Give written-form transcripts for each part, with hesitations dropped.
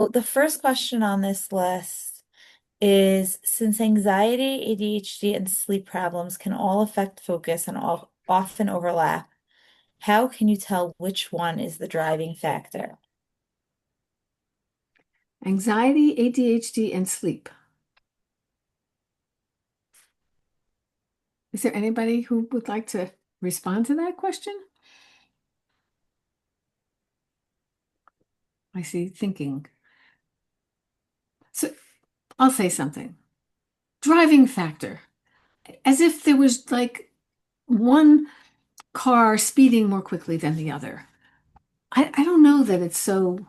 The first question on this list is, since anxiety, ADHD, and sleep problems can all affect focus and all often overlap, how can you tell which one is the driving factor? Anxiety, ADHD, and sleep. Is there anybody who would like to respond to that question? I see thinking. So I'll say something. Driving factor, as if there was like one car speeding more quickly than the other. I don't know that it's so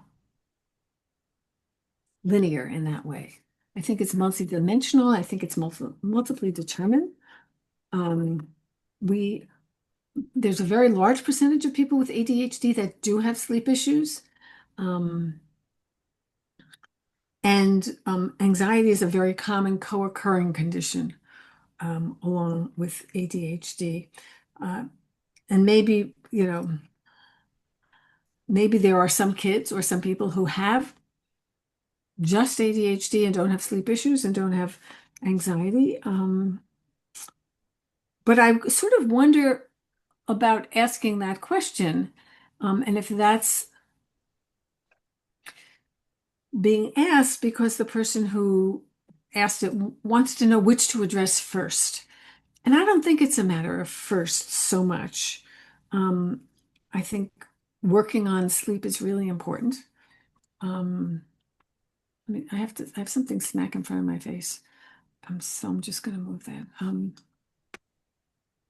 linear in that way. I think it's multidimensional. I think it's multiply determined. Um, we there's a very large percentage of people with ADHD that do have sleep issues. Um, and anxiety is a very common co-occurring condition along with ADHD. Uh, and maybe, maybe there are some kids or some people who have just ADHD and don't have sleep issues and don't have anxiety. But I sort of wonder about asking that question, and if that's being asked because the person who asked it wants to know which to address first. And I don't think it's a matter of first so much. Um, I think working on sleep is really important. Um, I mean, I have something smack in front of my face. So I'm just going to move that.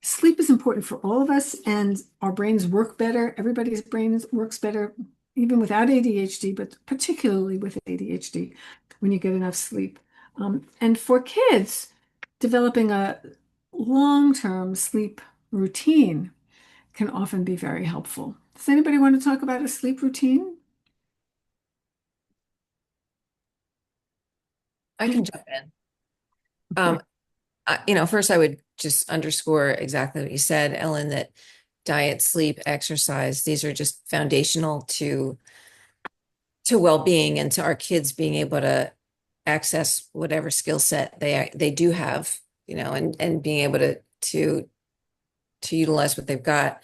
Sleep is important for all of us, and our brains work better. Everybody's brain works better, even without ADHD, but particularly with ADHD, when you get enough sleep. And for kids, developing a long-term sleep routine can often be very helpful. Does anybody want to talk about a sleep routine? I If, can jump in. Um, okay. First I would just underscore exactly what you said, Ellen, that diet, sleep, exercise, these are just foundational to well-being and to our kids being able to access whatever skill set they do have, and being able to utilize what they've got.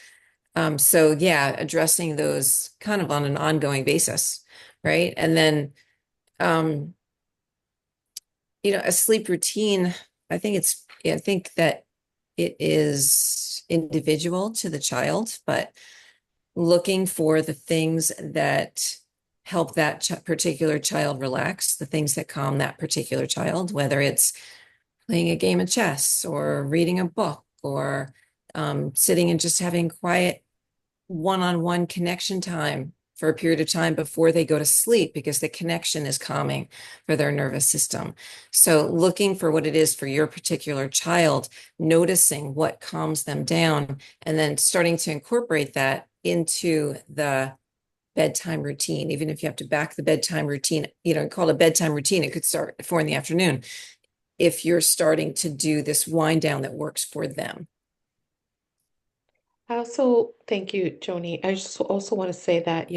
So yeah, addressing those kind of on an ongoing basis, right? And then um, a sleep routine, I think that it is individual to the child, but looking for the things that help that particular child relax, the things that calm that particular child, whether it's playing a game of chess or reading a book or sitting and just having quiet one-on-one connection time for a period of time before they go to sleep because the connection is calming for their nervous system. So looking for what it is for your particular child, noticing what calms them down, and then starting to incorporate that into the bedtime routine. Even if you have to back the bedtime routine, call it a bedtime routine, it could start at 4 in the afternoon if you're starting to do this wind down that works for them. I also thank you, Joni. I just also want to say that,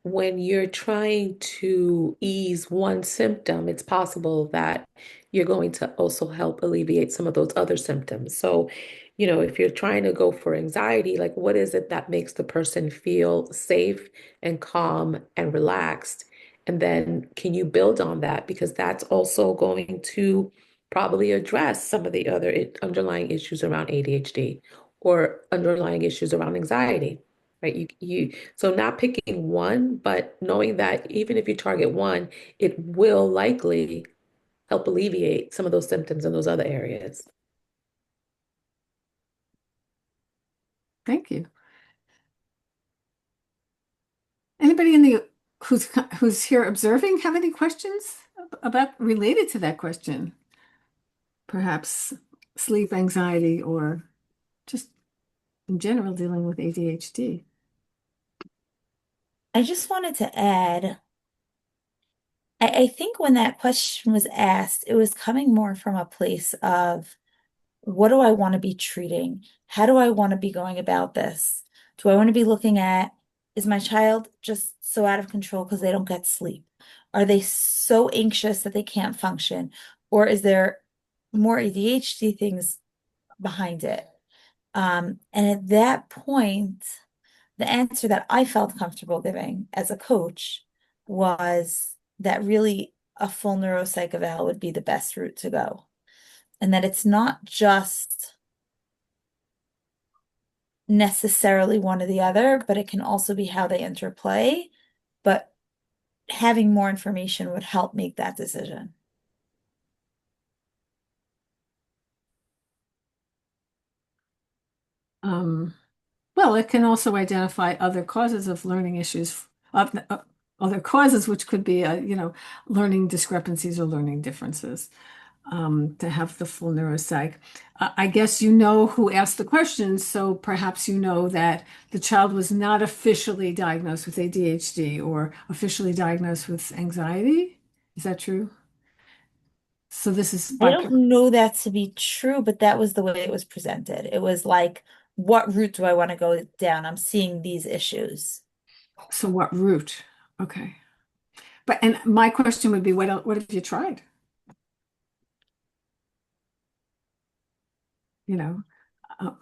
when you're trying to ease one symptom, it's possible that you're going to also help alleviate some of those other symptoms. So, if you're trying to go for anxiety, like what is it that makes the person feel safe and calm and relaxed? And then can you build on that? Because that's also going to probably address some of the other underlying issues around ADHD or underlying issues around anxiety, right? So not picking one, but knowing that even if you target one, it will likely help alleviate some of those symptoms in those other areas. Thank you. Anybody in the who's here observing have any questions about related to that question? Perhaps sleep anxiety or just in general dealing with ADHD. I just wanted to add, I think when that question was asked, it was coming more from a place of, what do I want to be treating? How do I want to be going about this? Do I want to be looking at Is my child just so out of control because they don't get sleep? Are they so anxious that they can't function? Or is there more ADHD things behind it? And at that point, the answer that I felt comfortable giving as a coach was that really a full neuropsych eval would be the best route to go. And that it's not just necessarily one or the other, but it can also be how they interplay. But having more information would help make that decision. Um, well, it can also identify other causes of learning issues, other causes which could be, learning discrepancies or learning differences. To have the full neuropsych. I guess you know who asked the questions, so perhaps you know that the child was not officially diagnosed with ADHD or officially diagnosed with anxiety. Is that true? So this is I by, don't know that to be true, but that was the way it was presented. It was like, what route do I want to go down? I'm seeing these issues. so what route? Okay. But and my question would be, what have you tried? You know, uh,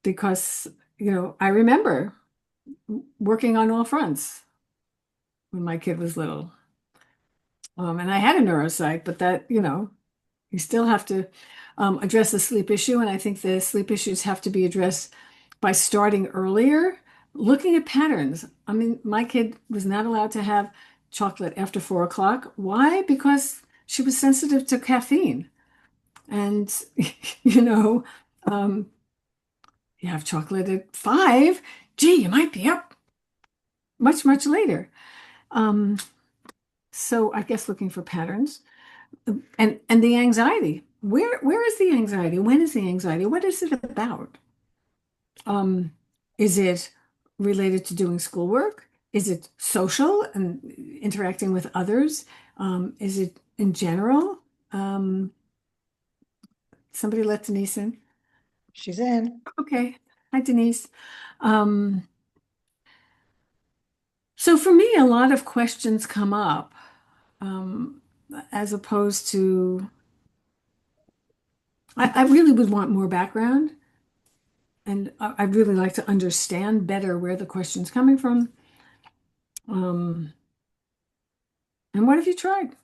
because, I remember working on all fronts when my kid was little. And I had a neuropsych, but you still have to address the sleep issue. And I think the sleep issues have to be addressed by starting earlier, looking at patterns. I mean, my kid was not allowed to have chocolate after 4 o'clock. Why? Because she was sensitive to caffeine. And, you know, um, you have chocolate at 5. Gee, you might be up much, much later. Um, so I guess looking for patterns. And the anxiety. Where is the anxiety? When is the anxiety? What is it about? Um, is it related to doing schoolwork? Is it social and interacting with others? Is it in general? Um, somebody let Denise in. She's in. Okay. Hi, Denise. Um, so for me, a lot of questions come up um, as opposed to, I really would want more background. And I'd really like to understand better where the question's coming from. Um, and what have you tried?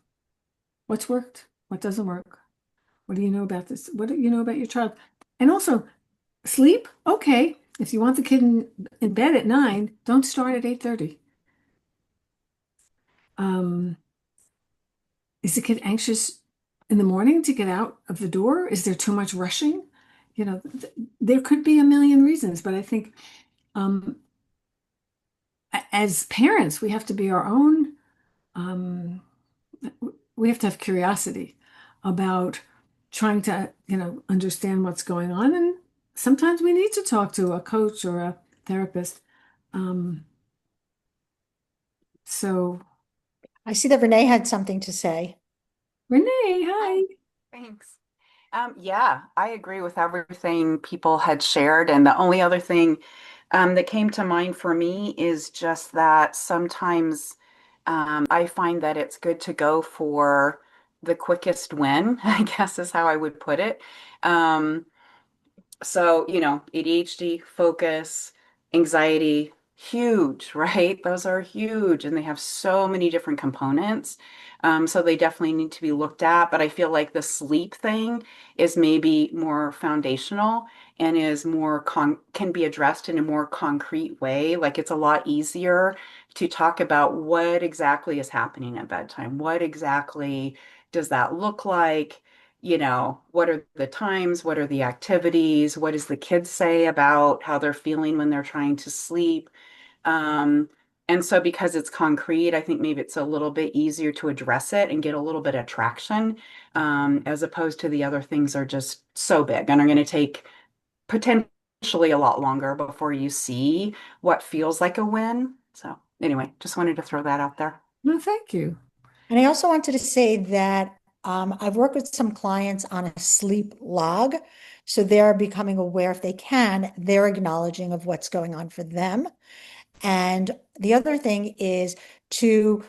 What's worked? What doesn't work? What do you know about this? What do you know about your child? And also, sleep? Okay. If you want the kid in bed at 9, don't start at 8:30. Um, is the kid anxious in the morning to get out of the door? Is there too much rushing? There could be a million reasons, but I think um, as parents, we have to be our own um, we have to have curiosity about trying to, understand what's going on. And sometimes we need to talk to a coach or a therapist. Um, so, I see that Renee had something to say. Renee, Hi, hi. thanks. Yeah, I agree with everything people had shared. And the only other thing that came to mind for me is just that sometimes I find that it's good to go for the quickest win, I guess is how I would put it. Um, so, ADHD, focus, anxiety, huge, right? Those are huge and they have so many different components. So they definitely need to be looked at. But I feel like the sleep thing is maybe more foundational and is more can be addressed in a more concrete way. Like it's a lot easier to talk about what exactly is happening at bedtime. What exactly does that look like? What are the times? What are the activities? What does the kids say about how they're feeling when they're trying to sleep? Um, and so because it's concrete, I think maybe it's a little bit easier to address it and get a little bit of traction, as opposed to the other things are just so big and are going to take potentially a lot longer before you see what feels like a win. So anyway, just wanted to throw that out there. No, thank you. And I also wanted to say that I've worked with some clients on a sleep log. So they're becoming aware, if they can, they're acknowledging of what's going on for them. And the other thing is to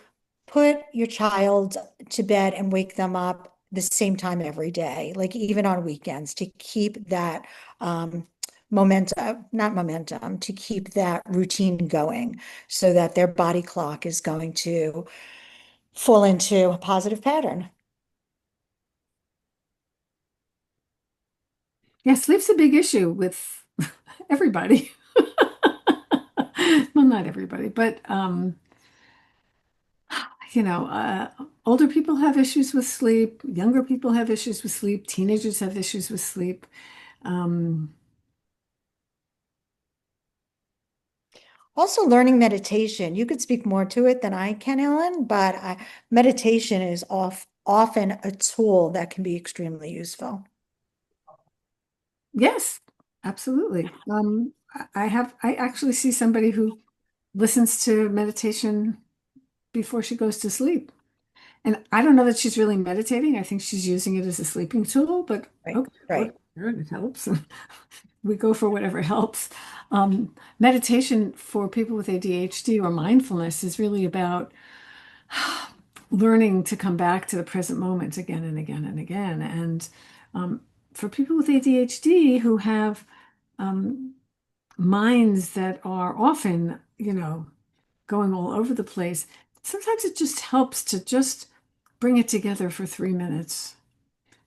put your child to bed and wake them up the same time every day, like even on weekends, to keep that momentum, not momentum, to keep that routine going so that their body clock is going to fall into a positive pattern. Yeah, sleep's a big issue with everybody. Well, not everybody, but older people have issues with sleep, younger people have issues with sleep, teenagers have issues with sleep. Um, Also, learning meditation. You could speak more to it than I can, Ellen, but meditation is often a tool that can be extremely useful. yes, absolutely. I actually see somebody who listens to meditation before she goes to sleep. And I don't know that she's really meditating. I think she's using it as a sleeping tool, but Right, okay, right. whatever, it helps. We go for whatever helps. Meditation for people with ADHD or mindfulness is really about learning to come back to the present moment again and again and again. And for people with ADHD who have um, minds that are often, going all over the place, sometimes it just helps to just bring it together for 3 minutes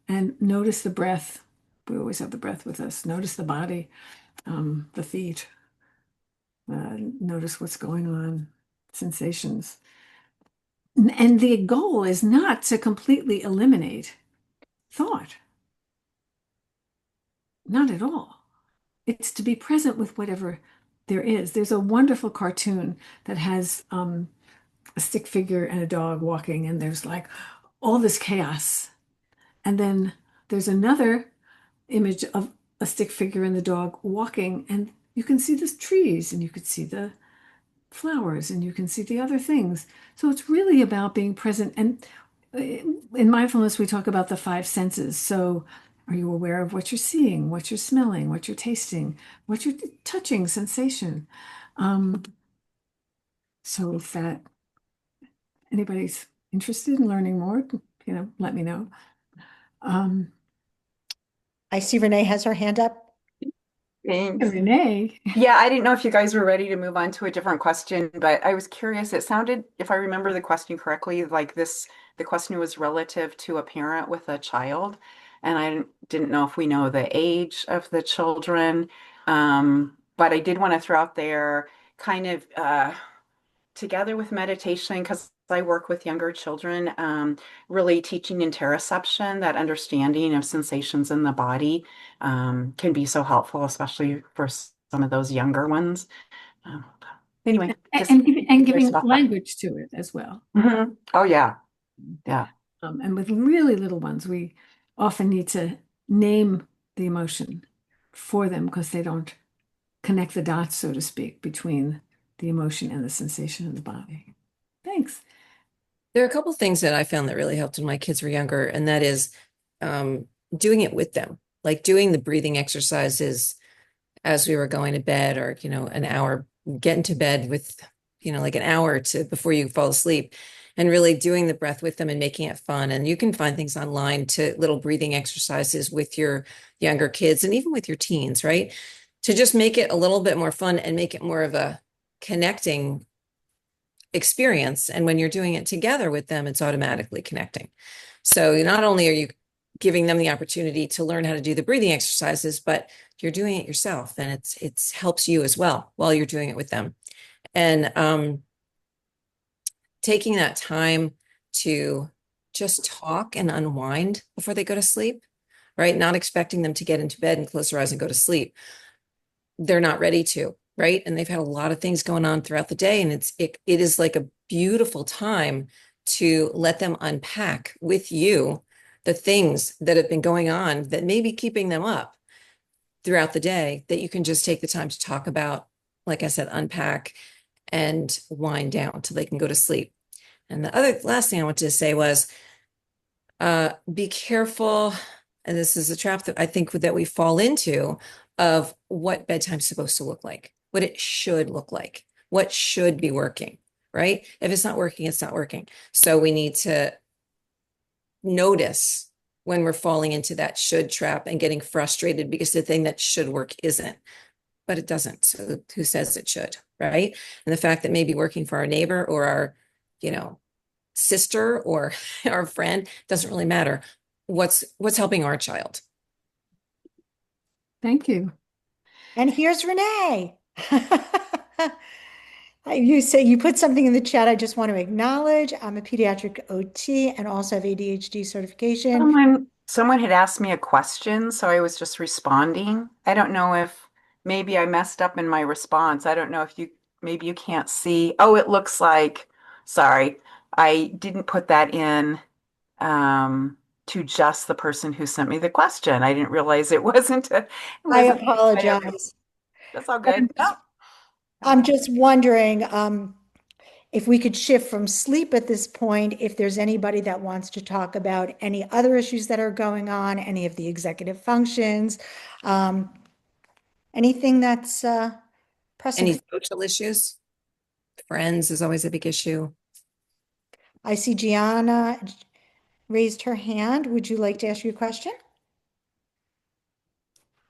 and notice the breath. We always have the breath with us. Notice the body, the feet, notice what's going on, sensations. And the goal is not to completely eliminate thought, not at all. It's to be present with whatever there is. There's a wonderful cartoon that has a stick figure and a dog walking, and there's like all this chaos. And then there's another image of a stick figure and the dog walking, and you can see the trees and you can see the flowers and you can see the other things. So it's really about being present. And in mindfulness, we talk about the five senses. So are you aware of what you're seeing, what you're smelling, what you're tasting, what you're touching, sensation? Um, so if that anybody's interested in learning more, let me know. Um, I see Renee has her hand up. Thanks. Renee. Yeah, I didn't know if you guys were ready to move on to a different question, but I was curious. It sounded, if I remember the question correctly, like the question was relative to a parent with a child. And I didn't know if we know the age of the children. But I did want to throw out there kind of together with meditation, because I work with younger children, really teaching interoception, that understanding of sensations in the body, can be so helpful, especially for some of those younger ones. Um, anyway, just And curious giving about that. language to it as well. Oh yeah, yeah. And with really little ones, we often need to name the emotion for them because they don't connect the dots, so to speak, between the emotion and the sensation in the body. Thanks. There are a couple things that I found that really helped when my kids were younger, and that is doing it with them, like doing the breathing exercises as we were going to bed, or an hour, get into bed with like an hour to before you fall asleep, and really doing the breath with them and making it fun. And you can find things online to little breathing exercises with your younger kids and even with your teens, right? To just make it a little bit more fun and make it more of a connecting experience. And when you're doing it together with them, it's automatically connecting. So not only are you giving them the opportunity to learn how to do the breathing exercises, but you're doing it yourself, and it's helps you as well while you're doing it with them. And taking that time to just talk and unwind before they go to sleep, right? Not expecting them to get into bed and close their eyes and go to sleep. They're not ready to, right? And they've had a lot of things going on throughout the day, and it is like a beautiful time to let them unpack with you the things that have been going on that may be keeping them up throughout the day, that you can just take the time to talk about, like I said, unpack and wind down till they can go to sleep. And the other last thing I wanted to say was be careful, and this is a trap that I think that we fall into, of what bedtime's supposed to look like, what it should look like. what should be working, right? If it's not working, it's not working. So we need to notice when we're falling into that should trap and getting frustrated because the thing that should work isn't, but it doesn't. So who says it should, right? And the fact that maybe working for our neighbor or our, you know, sister or our friend doesn't really matter. What's helping our child? Thank you. And here's Renee. You say you put something in the chat. I just want to acknowledge I'm a pediatric OT and also have ADHD certification. Someone had asked me a question, so I was just responding. I don't know if maybe I messed up in my response. I don't know if maybe you can't see. Oh, it looks like, sorry, I didn't put that in to just the person who sent me the question. I didn't realize it wasn't it I wasn't apologize. That's all But good. No. I'm just wondering if we could shift from sleep at this point, if there's anybody that wants to talk about any other issues that are going on, any of the executive functions, um, anything that's pressing. Any social issues? Friends is always a big issue. I see Gianna raised her hand. Would you like to ask your question?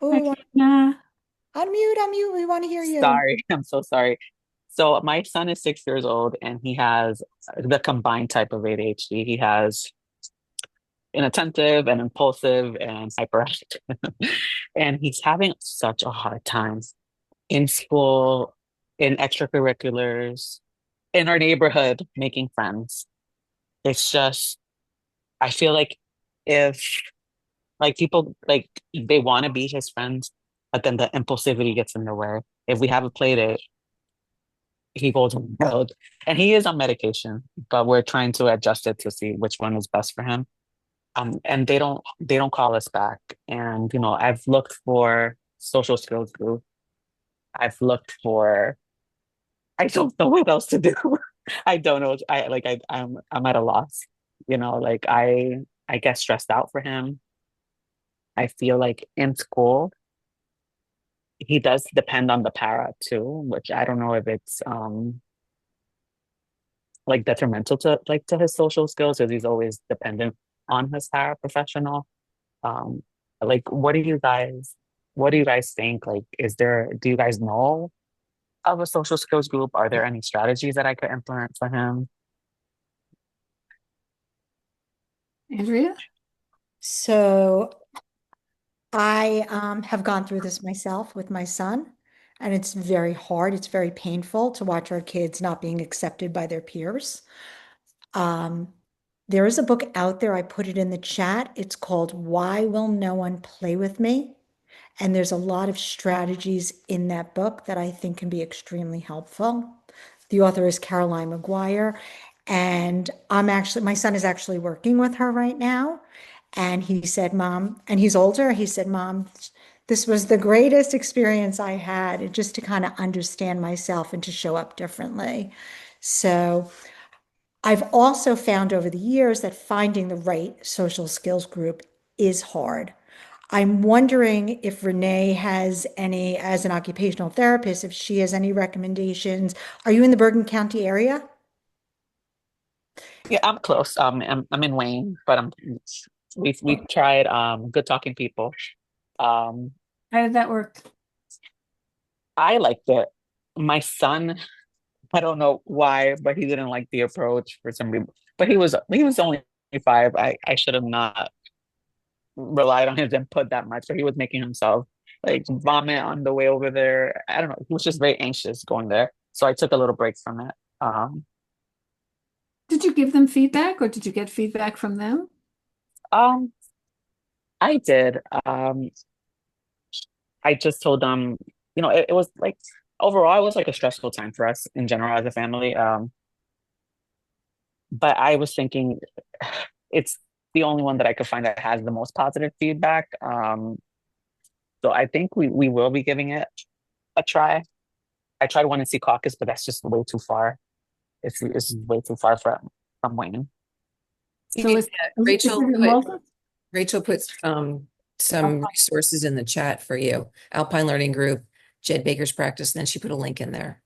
Oh, Nah, unmute. We want to hear you. sorry. I'm so sorry. So my son is 6 years old and he has the combined type of ADHD. He has inattentive and impulsive and hyperactive. And he's having such a hard time in school, in extracurriculars, in our neighborhood, making friends. It's just, I feel like if like people like they want to be his friends, but then the impulsivity gets in the way. If we have a play date, he goes wild. And he is on medication, but we're trying to adjust it to see which one is best for him. And they don't call us back. And I've looked for social skills group. I've looked for I don't know what else to do. I don't know. I'm at a loss. Like I get stressed out for him. I feel like in school he does depend on the para too, which I don't know if it's like detrimental to his social skills because he's always dependent on his paraprofessional. Um, like what do you guys think? Like, do you guys know of a social skills group? Are there any strategies that I could implement for him? Andrea? So I have gone through this myself with my son, and it's very hard. It's very painful to watch our kids not being accepted by their peers. Um, there is a book out there. I put it in the chat. It's called Why Will No One Play With Me? And there's a lot of strategies in that book that I think can be extremely helpful. The author is Caroline McGuire, and my son is actually working with her right now. And he said, Mom, and he's older, he said, Mom, this was the greatest experience I had, just to kind of understand myself and to show up differently. So I've also found over the years that finding the right social skills group is hard. I'm wondering if Renee has any, as an occupational therapist, if she has any recommendations. Are you in the Bergen County area? Yeah, I'm close. I'm in Wayne, but we've tried Good Talking People. Um, How did that work? I liked it. My son, I don't know why, but he didn't like the approach for some reason. But he was only 5. I should have not relied on his input that much, but he was making himself like vomit on the way over there. I don't know. He was just very anxious going there. So I took a little break from it. Did you give them feedback or did you get feedback from them? Um, I did. I just told them, it was like overall, it was like a stressful time for us in general as a family. But I was thinking it's the only one that I could find that has the most positive feedback. So I think we will be giving it a try. I tried one in Sea Caucus, but that's just way too far. It's way too far from Wayne. So is it Rachel in put Malta? Rachel puts some resources in the chat for you. Alpine Learning Group, Jed Baker's practice, and then she put a link in there.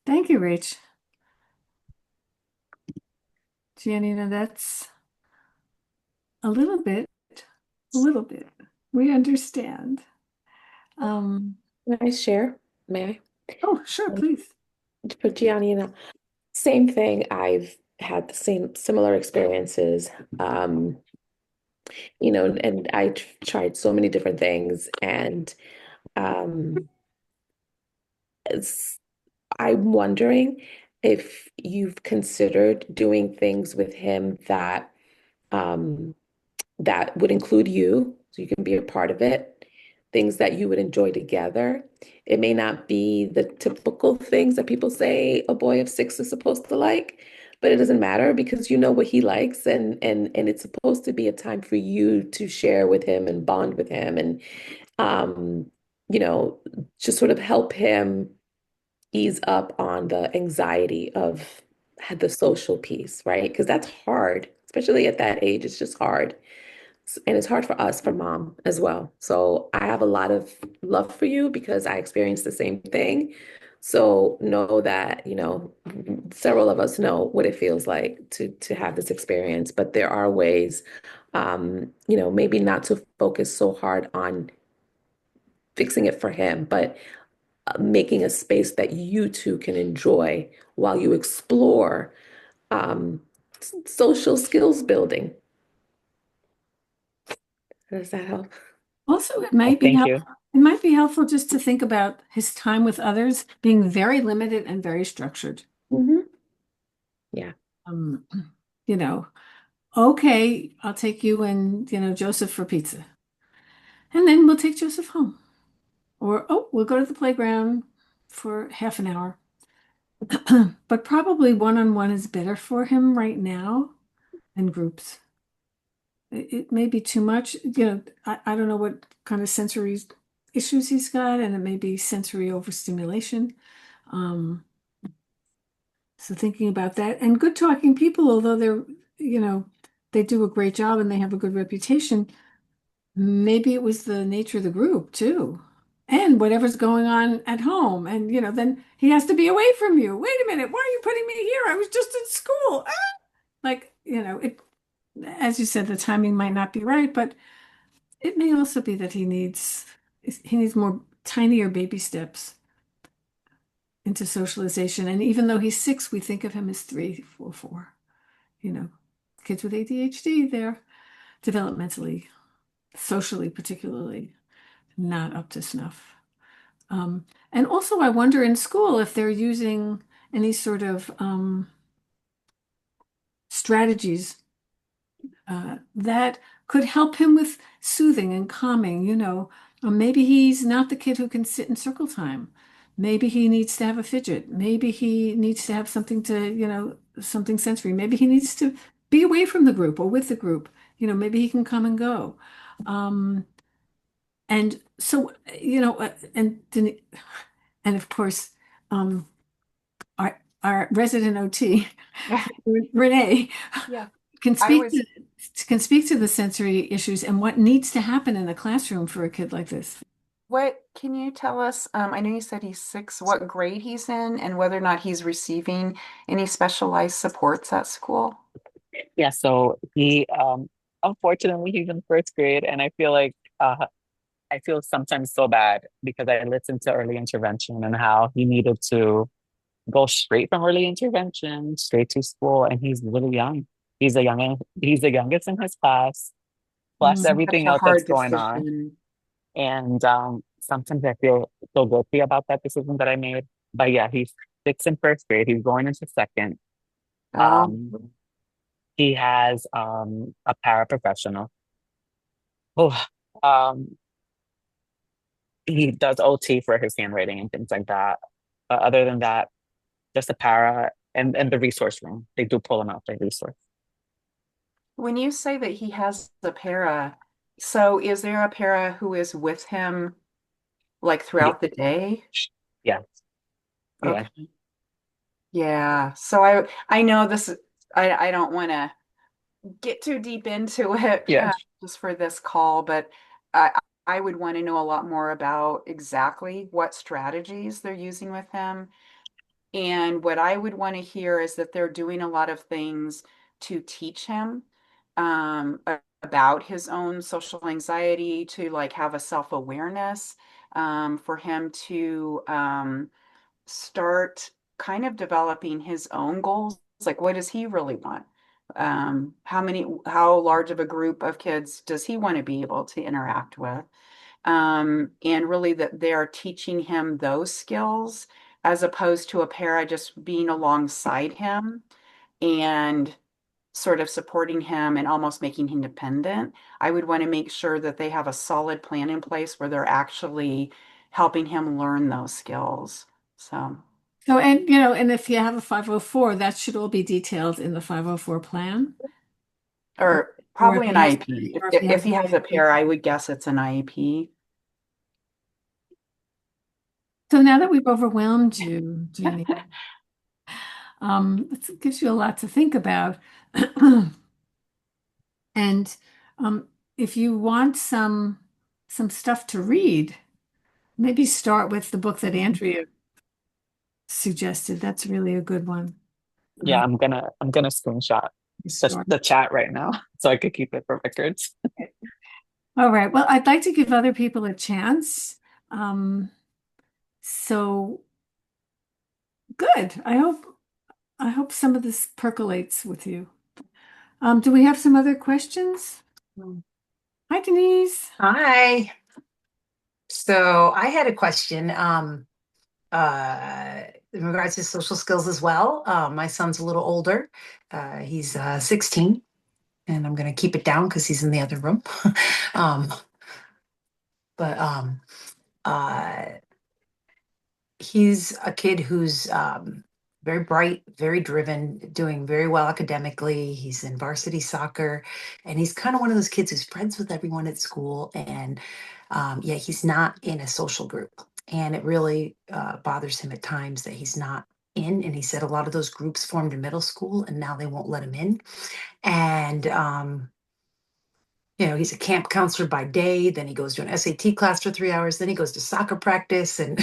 Thank you, Rach. Giannina, that's a little bit, a little bit. We understand. Um, Can I share? May I? oh, sure, please. For Gianni, same thing. I've had the same similar experiences. And I tried so many different things, and um, it's, I'm wondering if you've considered doing things with him um, that would include you, so you can be a part of it, things that you would enjoy together. It may not be the typical things that people say a boy of 6 is supposed to like, but it doesn't matter because you know what he likes, and it's supposed to be a time for you to share with him and bond with him and um, you know, just sort of help him ease up on the anxiety of the social piece, right? Because that's hard, especially at that age. It's just hard. And it's hard for us, for mom as well. So I have a lot of love for you because I experienced the same thing. So know that, several of us know what it feels like to have this experience, but there are ways, maybe not to focus so hard on fixing it for him, but making a space that you two can enjoy while you explore um, social skills building. Does that help? Also, it might be Thank you. helpful. It might be helpful just to think about his time with others being very limited and very structured. Hmm. Yeah. Um, you know, okay, I'll take you and, Joseph for pizza. And then we'll take Joseph home. Or, oh, we'll go to the playground for half an hour. But probably one-on-one is better for him right now than groups. It may be too much. I don't know what kind of sensory issues he's got, and it may be sensory overstimulation. Um, so thinking about that, and good talking people, although you know, they do a great job and they have a good reputation, maybe it was the nature of the group too. And whatever's going on at home. And, then he has to be away from you. Wait a minute, why are you putting me here? I was just in school. Ah! Like, as you said, the timing might not be right, but it may also be that he needs more tinier baby steps into socialization. And even though he's 6, we think of him as 3, 4, 4. You know, kids with ADHD, they're developmentally, socially, particularly not up to snuff. And also, I wonder in school if they're using any sort of strategies that could help him with soothing and calming, Or maybe he's not the kid who can sit in circle time. Maybe he needs to have a fidget. Maybe he needs to have something something sensory. Maybe he needs to be away from the group or with the group. Maybe he can come and go. Um, and so, and of course, um, our resident OT, Renee, Yeah, can I speak was. to the sensory issues and what needs to happen in a classroom for a kid like this. What can you tell us? I know you said he's 6, what grade he's in, and whether or not he's receiving any specialized supports at school? Yeah, so he unfortunately he's in first grade, and I feel sometimes so bad because I listened to early intervention and how he needed to go straight from early intervention straight to school, and he's really young. He's the youngest in his class, plus Such everything a else that's hard going on. decision. And sometimes I feel so guilty about that decision that I made. But yeah, he's 6 in first grade. He's going into second. Oh, Um, he has a paraprofessional. Oh, um, he does OT for his handwriting and things like that. Other than that, just a para and the resource room. They do pull him out the resource. when you say that he has a para, so is there a para who is with him like Yeah, throughout the day? yeah, yeah, Okay. Yeah. So I know this I don't want to get too deep into it yeah. just for this call, but I I would want to know a lot more about exactly what strategies they're using with him. And what I would want to hear is that they're doing a lot of things to teach him about his own social anxiety, to like have a self-awareness, for him to start kind of developing his own goals. Like, what does he really want? How large of a group of kids does he want to be able to interact with? And really that they are teaching him those skills as opposed to a para just being alongside him and sort of supporting him and almost making him dependent. I would want to make sure that they have a solid plan in place where they're actually helping him learn those skills. So, So, and you know, and if you have a 504, that should all be detailed in the 504 plan. Or, or or if probably an he has, IEP. or if he If has he an has a IEP. pair, I would guess it's an IEP. So now that we've overwhelmed you, Jenny, it gives you a lot to think about. And if you want some stuff to read, maybe start with the book that Andrea suggested. That's really a good one. Yeah, I'm gonna screenshot Start. the chat right now so I could keep it for records. All right. Well, I'd like to give other people a chance. Um, so good. I hope some of this percolates with you. Do we have some other questions? Hi, Denise. Hi. So I had a question in regards to social skills as well. My son's a little older. He's 16, and I'm going to keep it down because he's in the other room. um, but uh, he's a kid who's very bright, very driven, doing very well academically. He's in varsity soccer, and he's kind of one of those kids who's friends with everyone at school. And yeah, he's not in a social group. And it really bothers him at times that he's not in. And he said a lot of those groups formed in middle school, and now they won't let him in. And he's a camp counselor by day, then he goes to an SAT class for 3 hours, then he goes to soccer practice, and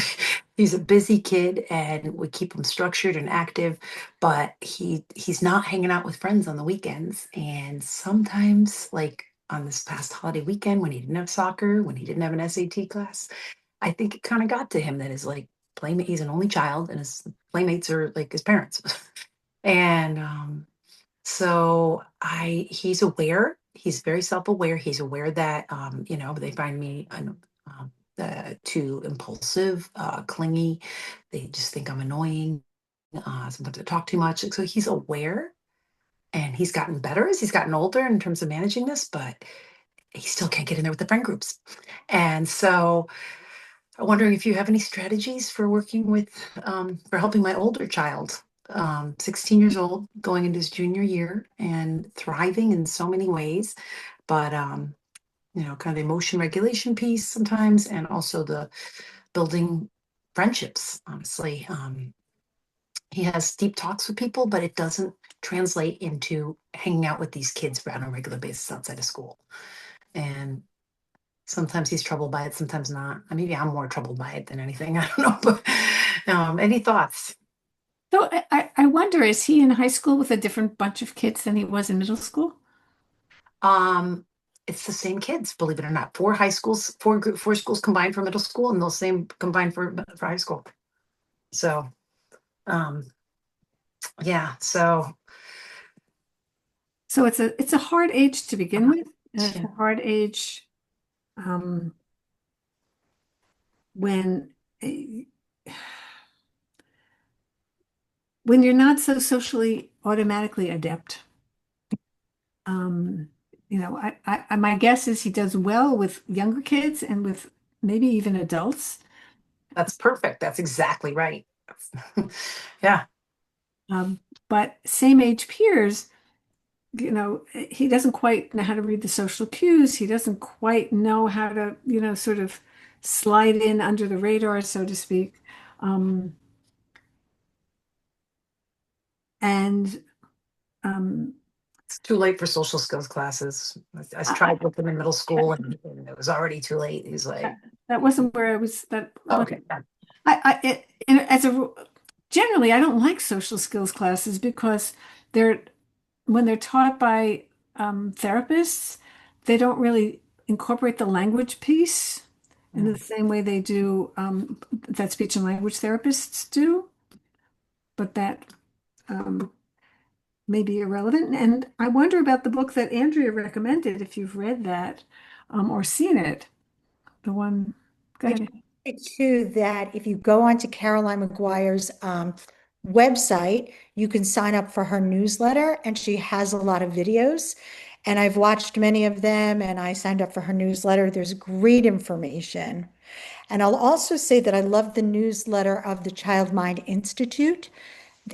he's a busy kid, and we keep him structured and active, but he's not hanging out with friends on the weekends. And sometimes, like on this past holiday weekend when he didn't have soccer, when he didn't have an SAT class, I think it kind of got to him that his like playmate, he's an only child, and his playmates are like his parents. And so he's aware. He's very self-aware. He's aware that they find me too impulsive, clingy. They just think I'm annoying. Sometimes I talk too much. So he's aware, and he's gotten better as he's gotten older in terms of managing this, but he still can't get in there with the friend groups. And so I'm wondering if you have any strategies for working with, for helping my older child, 16 years old, going into his junior year and thriving in so many ways, but, kind of the emotion regulation piece sometimes, and also the building friendships, honestly. He has deep talks with people, but it doesn't translate into hanging out with these kids on a regular basis outside of school. And sometimes he's troubled by it, sometimes not. Maybe I'm more troubled by it than anything. I don't know. But any thoughts? So I wonder, is he in high school with a different bunch of kids than he was in middle school? Um, it's the same kids, believe it or not. Four high schools, four schools combined for middle school, and those same combined for high school. So, um, yeah. So So it's a hard age to begin with, and it's yeah, a hard age um, when eh, when you're not so socially automatically adept. Um, my guess is he does well with younger kids and with maybe even adults. that's perfect. That's exactly right. Yeah, Um, but same age peers, he doesn't quite know how to read the social cues. He doesn't quite know how to, sort of slide in under the radar, so to speak. Um, and um, it's too late for social skills classes. I I, tried with him in middle school, and it was already too late. He's like, that wasn't where I was. That, but okay, I, it, as a generally, I don't like social skills classes because they're when they're taught by therapists, they don't really incorporate the language piece in the Mm. same way they do that speech and language therapists do. But that um, may be irrelevant. And I wonder about the book that Andrea recommended, if you've read that or seen it. The one, go I ahead. think too that if you go onto Caroline McGuire's website, you can sign up for her newsletter, and she has a lot of videos. And I've watched many of them, and I signed up for her newsletter. There's great information. And I'll also say that I love the newsletter of the Child Mind Institute.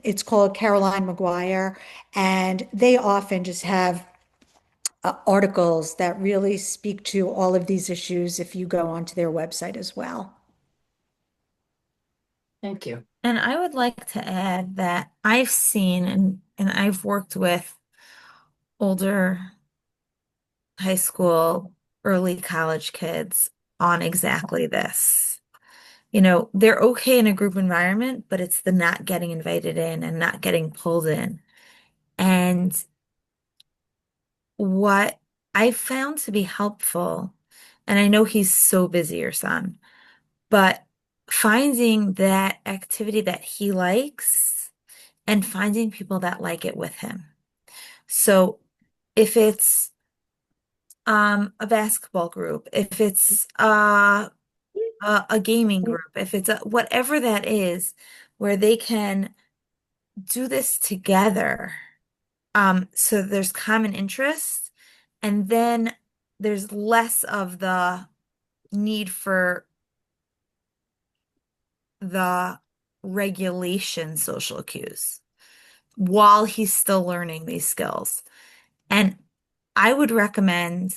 It's called Caroline McGuire, and they often just have articles that really speak to all of these issues if you go onto their website as well. Thank you. And I would like to add that I've seen and I've worked with older high school, early college kids on exactly this. They're okay in a group environment, but it's the not getting invited in and not getting pulled in. And what I found to be helpful, and I know he's so busy, your son, but finding that activity that he likes and finding people that like it with him. So if it's a basketball group, if it's a gaming group, if it's whatever that is, where they can do this together. So there's common interest, and then there's less of the need for the regulation social cues while he's still learning these skills. And I would recommend,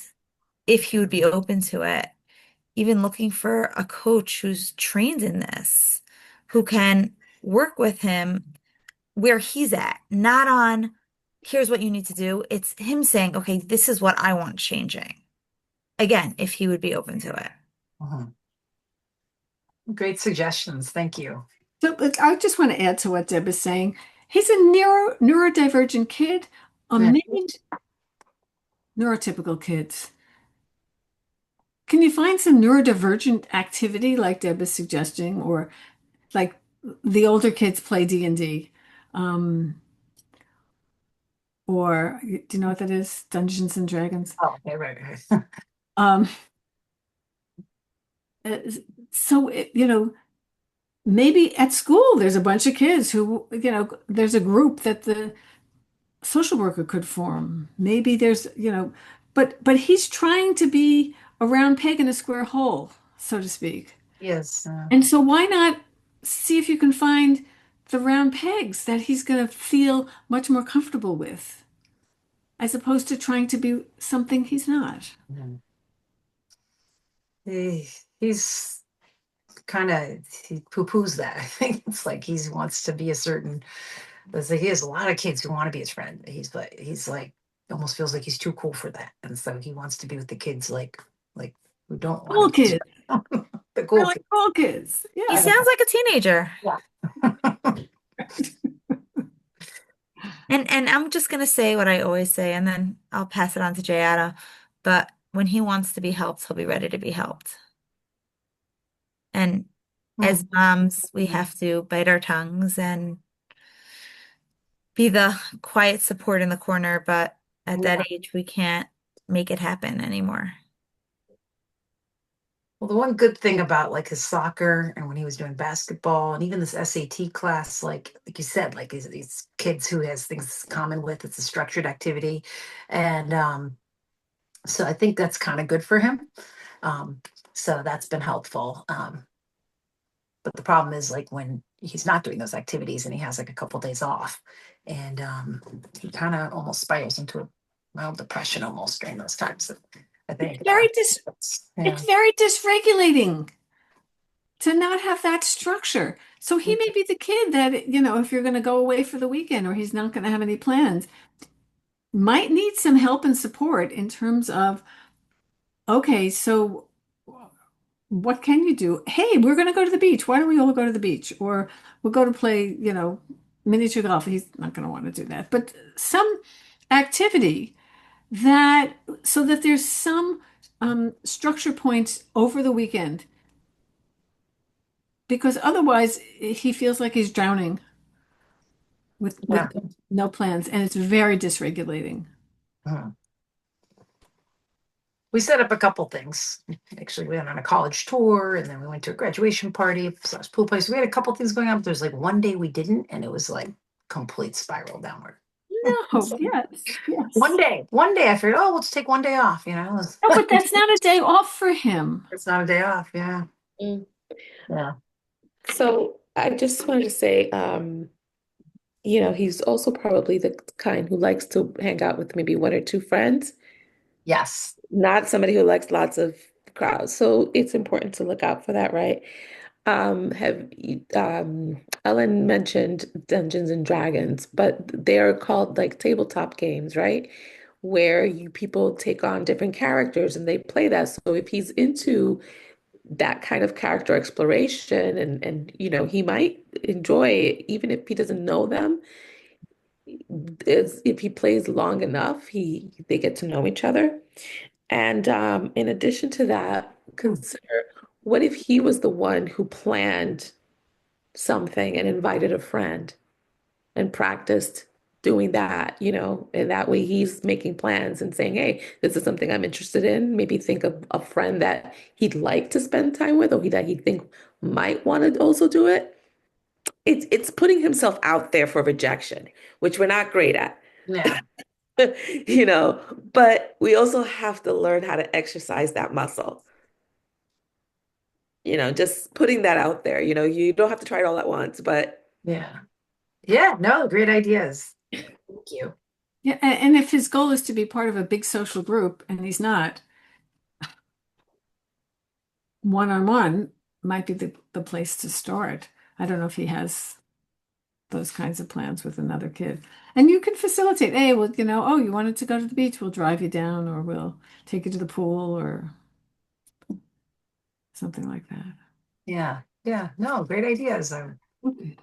if he would be open to it, even looking for a coach who's trained in this, who can work with him where he's at, not on here's what you need to do. It's him saying, okay, this is what I want changing. Again, if he would be open to it. Mhm. Great suggestions. Thank you. So I just want to add to what Deb is saying. He's a neurodivergent kid, a Yeah. many neurotypical kids. Can you find some neurodivergent activity like Deb is suggesting, or like the older kids play D&D? Or do you know what that is? Dungeons and Dragons. Oh, okay, right. Um, uh, so, maybe at school there's a bunch of kids who, there's a group that the social worker could form. Maybe there's, but he's trying to be a round peg in a square hole, so to speak. Yes. And so why not see if you can find the round pegs that he's going to feel much more comfortable with, as opposed to trying to be something he's not. Mhm. He's kind of he poo-poos that. I think it's like he wants to be a certain. It's like he has a lot of kids who want to be his friend. He's like almost feels like he's too cool for that, and so he wants to be with the kids like who don't want to Cool be his kids, friend. The cool really kids. cool kids. He I Yeah. don't sounds like a teenager. know. Yeah. And I'm just gonna say what I always say, and then I'll pass it on to Jayada. But when he wants to be helped, he'll be ready to be helped. And as moms, we have to bite our tongues and be the quiet support in the corner, but at that Yeah. age, we can't make it happen anymore. Well, the one good thing about like his soccer and when he was doing basketball and even this SAT class, like you said, like these kids who has things common with, it's a structured activity, and so I think that's kind of good for him. Um, so that's been helpful. But the problem is like when he's not doing those activities and he has like a couple days off, and he kind of almost spirals into a mild depression almost during those times. I It's think. very Yeah. it's very dysregulating to not have that structure. So he may be the kid that, if you're going to go away for the weekend or he's not going to have any plans, might need some help and support in terms of, okay, so what can you do? Hey, we're going to go to the beach. Why don't we all go to the beach? Or we'll go to play, miniature golf. He's not going to want to do that. But some activity that, so that there's some structure points over the weekend, because otherwise he feels like he's drowning with Yeah. no plans, and it's very dysregulating. Mhm. We set up a couple things. Actually, we went on a college tour and then we went to a graduation party slash pool place. We had a couple things going on, but there's like one day we didn't, and it was like complete spiral downward. No, yes, yes. One day I figured, oh, let's take one day off, No, but that's not a day off for him. It's not a day off. Yeah. Mm. Yeah. So I just wanted to say, he's also probably the kind who likes to hang out with maybe one or two friends, Yes. not somebody who likes lots of crowds. So it's important to look out for that, right? Ellen mentioned Dungeons and Dragons, but they are called like tabletop games, right? Where you people take on different characters and they play that. So if he's into that kind of character exploration and he might enjoy it, even if he doesn't know them, if he plays long enough, they get to know each other. And in addition to that, consider what if he was the one who planned something and invited a friend and practiced doing that, and that way he's making plans and saying, hey, this is something I'm interested in. Maybe think of a friend that he'd like to spend time with or that he think might want to also do it. It's putting himself out there for rejection, which we're not great at. Yeah. you know, but we also have to learn how to exercise that muscle. Just putting that out there. You don't have to try it all at once, but Yeah. Yeah. No, great ideas. Thank you. Yeah, and if his goal is to be part of a big social group and he's not, one-on-one might be the place to start. I don't know if he has those kinds of plans with another kid. And you can facilitate, hey, well, oh, you wanted to go to the beach, we'll drive you down or we'll take you to the pool or something like that. Yeah. Yeah. No, great ideas. Okay.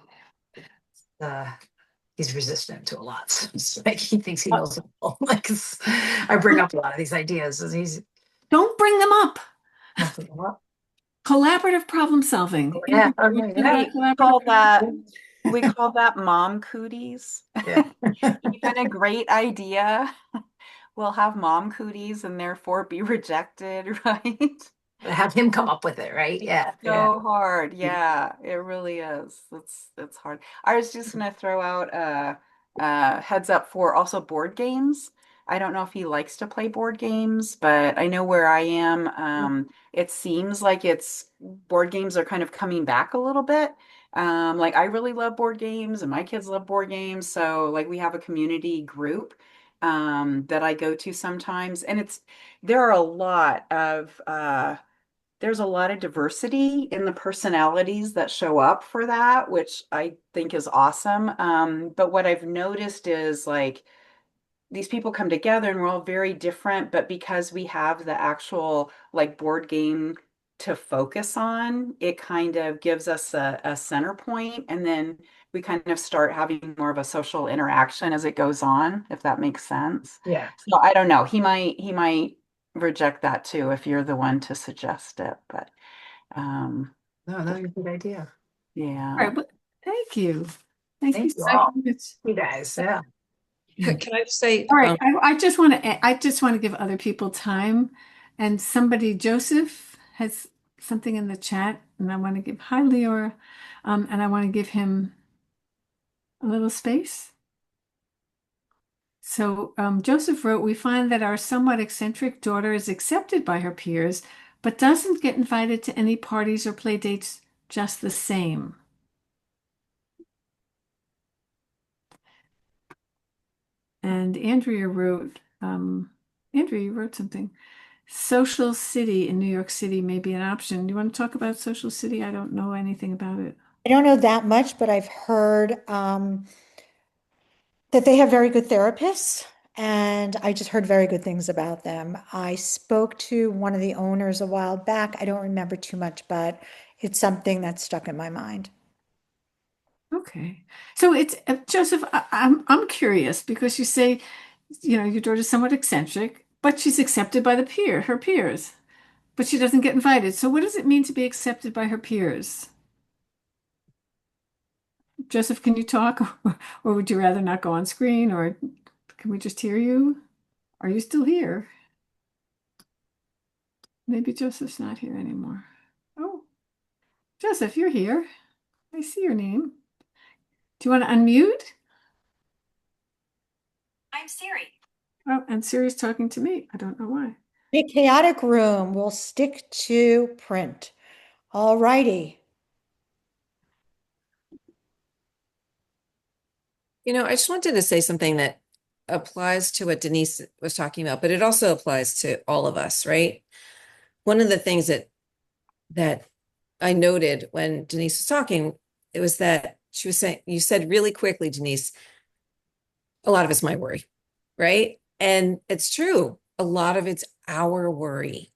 Uh, he's resistant to a lot. So it's like he thinks he knows it all. Like I bring up a lot of these ideas, and he's Don't bring them up. nothing. Well, Collaborative problem solving. yeah, Andrew, you okay, do yeah, We collaborative call problem that solving? we call that mom cooties. yeah. Even a great idea will have mom cooties and therefore be rejected, right? Have him come up with it, right? Yeah, yeah. So hard. Yeah, it really is. It's hard. I was just gonna throw out a heads up for also board games. I don't know if he likes to play board games, but I know where I am, it seems like it's board games are kind of coming back a little bit. Like I really love board games and my kids love board games. So like we have a community group that I go to sometimes, and there are a lot of there's a lot of diversity in the personalities that show up for that, which I think is awesome. But what I've noticed is like these people come together and we're all very different, but because we have the actual like board game to focus on, it kind of gives us a center point, and then we kind of start having more of a social interaction as it goes on, if that makes sense. Yeah. So I don't know. He might reject that too if you're the one to suggest it, but No, no, good idea. All yeah. right, well, thank you. Thank you Thank you so all. much. You guys, yeah. can I just say, All right, I just want to give other people time. And somebody, Joseph, has something in the chat, and I want to give hi, Leora, and I want to give him a little space. So Joseph wrote, we find that our somewhat eccentric daughter is accepted by her peers, but doesn't get invited to any parties or play dates just the same. And Andrea, you wrote something. Social City in New York City may be an option. Do you want to talk about Social City? I don't know anything about it. I don't know that much, but I've heard that they have very good therapists and I just heard very good things about them. I spoke to one of the owners a while back. I don't remember too much, but it's something that stuck in my mind. Okay. So it's Joseph, I'm curious because you say, your daughter's somewhat eccentric, but she's accepted by her peers, but she doesn't get invited. So what does it mean to be accepted by her peers? Joseph, can you talk, or would you rather not go on screen, or can we just hear you? Are you still here? Maybe Joseph's not here anymore. Oh, Joseph, you're here. I see your name. Do you want to unmute? I'm Siri. Oh, and Siri's talking to me. I don't know why. The chaotic room will stick to print. All righty. I just wanted to say something that applies to what Denise was talking about, but it also applies to all of us, right? One of the things that I noted when Denise was talking, it was that she was saying, you said really quickly, Denise, a lot of it's my worry, right? And it's true. A lot of it's our worry,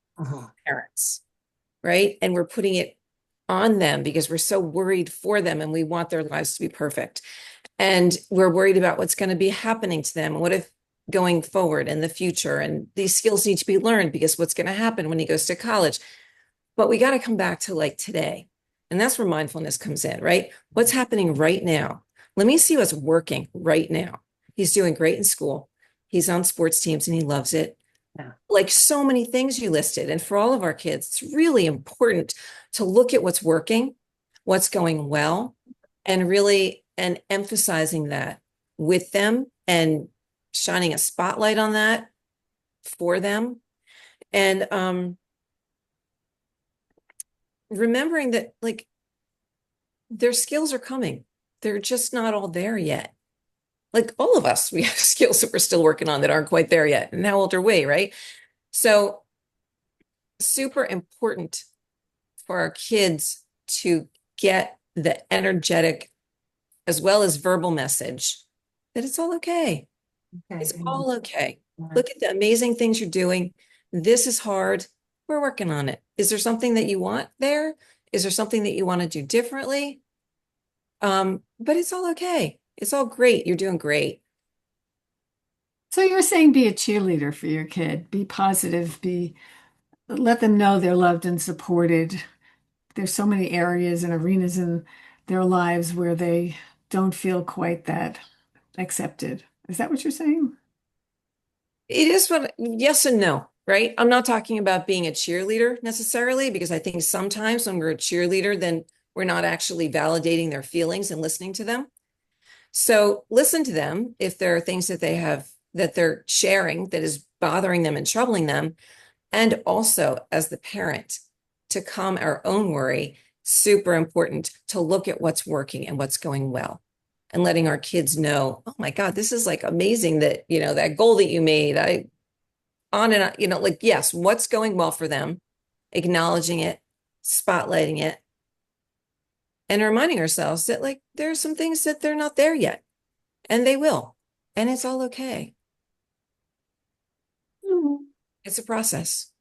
parents, right? And we're putting it on them because we're so worried for them and we want their lives to be perfect. And we're worried about what's going to be happening to them. What if going forward in the future? And these skills need to be learned because what's going to happen when he goes to college? But we got to come back to like today. And that's where mindfulness comes in, right? What's happening right now? Let me see what's working right now. He's doing great in school. He's on sports teams and he loves it. Yeah. Like so many things you listed. And for all of our kids, it's really important to look at what's working, what's going well, and really and emphasizing that with them and shining a spotlight on that for them. And remembering that like their skills are coming. They're just not all there yet. Like all of us, we have skills that we're still working on that aren't quite there yet. And how old are we, right? So super important for our kids to get the energetic as well as verbal message that it's all okay. It's all okay. Look at the amazing things you're doing. This is hard. We're working on it. Is there something that you want there? Is there something that you want to do differently? But it's all okay. It's all great. You're doing great. So you're saying be a cheerleader for your kid, be positive, let them know they're loved and supported. There's so many areas and arenas in their lives where they don't feel quite that accepted. Is that what you're saying? It is what, yes and no, right? I'm not talking about being a cheerleader necessarily, because I think sometimes when we're a cheerleader, then we're not actually validating their feelings and listening to them. So listen to them if there are things that they have that they're sharing that is bothering them and troubling them. And also as the parent to calm our own worry, super important to look at what's working and what's going well and letting our kids know, oh my God, this is like amazing that, that goal that you made, on and on, like, yes, what's going well for them, acknowledging it, spotlighting it, and reminding ourselves that like, there are some things that they're not there yet and they will, and it's all okay. It's a process,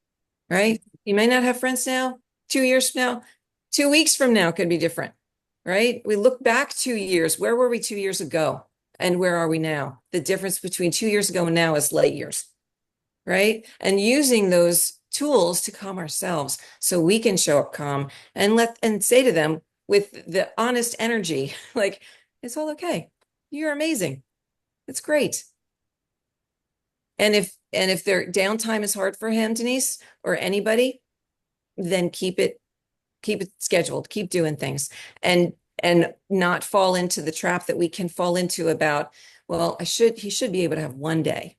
right? You may not have friends now, 2 years from now, 2 weeks from now could be different, right? We look back 2 years. Where were we 2 years ago? And where are we now? The difference between 2 years ago and now is light years, right? And using those tools to calm ourselves so we can show up calm and say to them with the honest energy, like, it's all okay. You're amazing. It's great. And if their downtime is hard for him, Denise, or anybody, then keep it scheduled, keep doing things and not fall into the trap that we can fall into about, well, he should be able to have one day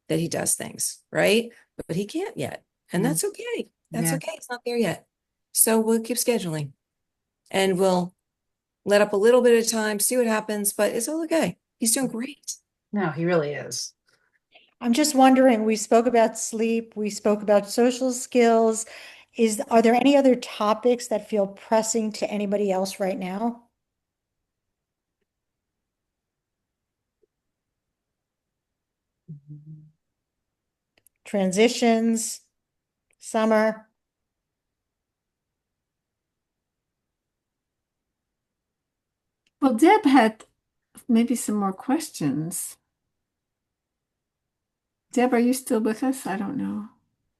that he does things, right? But he can't yet. And that's okay. That's okay. It's not there yet. So we'll keep scheduling and we'll let up a little bit of time, see what happens, but it's all okay. He's doing great. No, he really is. I'm just wondering, we spoke about sleep, we spoke about social skills. Are there any other topics that feel pressing to anybody else right now? transitions, summer. Well, Deb had maybe some more questions. Deb, are you still with us? I don't know.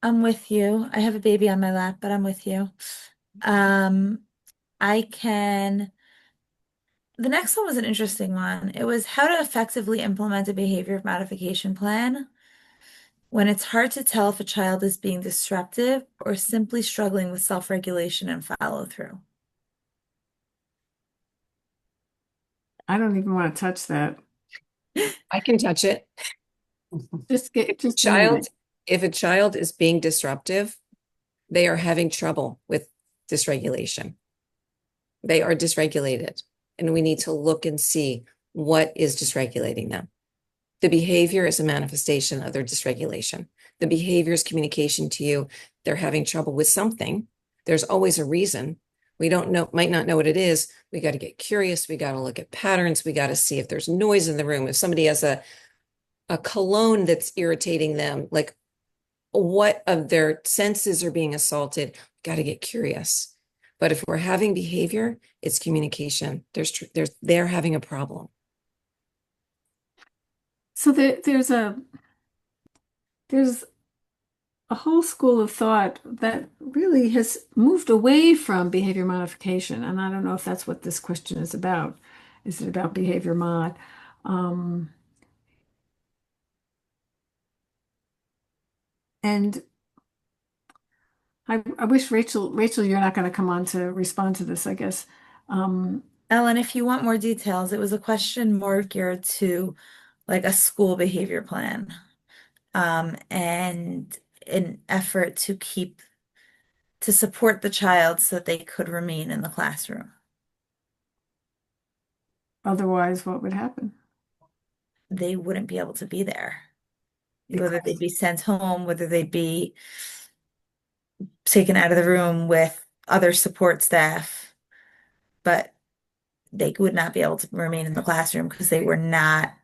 I'm with you. I have a baby on my lap, but I'm with you. Um, I can. The next one was an interesting one. It was how to effectively implement a behavior modification plan when it's hard to tell if a child is being disruptive or simply struggling with self-regulation and follow through. I don't even want to touch that. I can touch it. If a Just a child, minute. if a child is being disruptive, they are having trouble with dysregulation. They are dysregulated, and we need to look and see what is dysregulating them. The behavior is a manifestation of their dysregulation. The behavior is communication to you. They're having trouble with something. There's always a reason. We don't know, might not know what it is. We got to get curious. We got to look at patterns. We got to see if there's noise in the room. If somebody has a cologne that's irritating them, like what of their senses are being assaulted, got to get curious. But if we're having behavior, it's communication. They're having a problem. So there's a whole school of thought that really has moved away from behavior modification. And I don't know if that's what this question is about. Is it about behavior mod? Um, and I wish Rachel, you're not going to come on to respond to this, I guess. Um, Ellen, if you want more details, it was a question more geared to like a school behavior plan, and an effort to support the child so that they could remain in the classroom. Otherwise, what would happen? They wouldn't be able to be there, whether they'd Because, be sent home, whether they'd be taken out of the room with other support staff, but they would not be able to remain in the classroom because they were not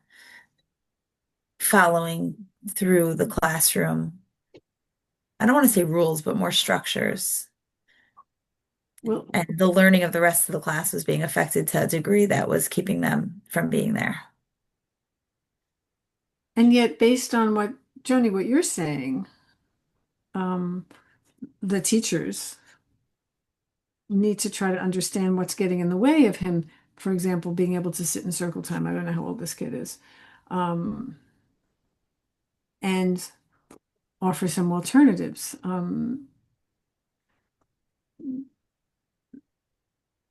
following through the classroom. I don't want to say rules, but more structures. well, And the learning of the rest of the class was being affected to a degree that was keeping them from being there. and yet, based on what, Joni, what you're saying, um, the teachers need to try to understand what's getting in the way of him, for example, being able to sit in circle time. I don't know how old this kid is. And offer some alternatives.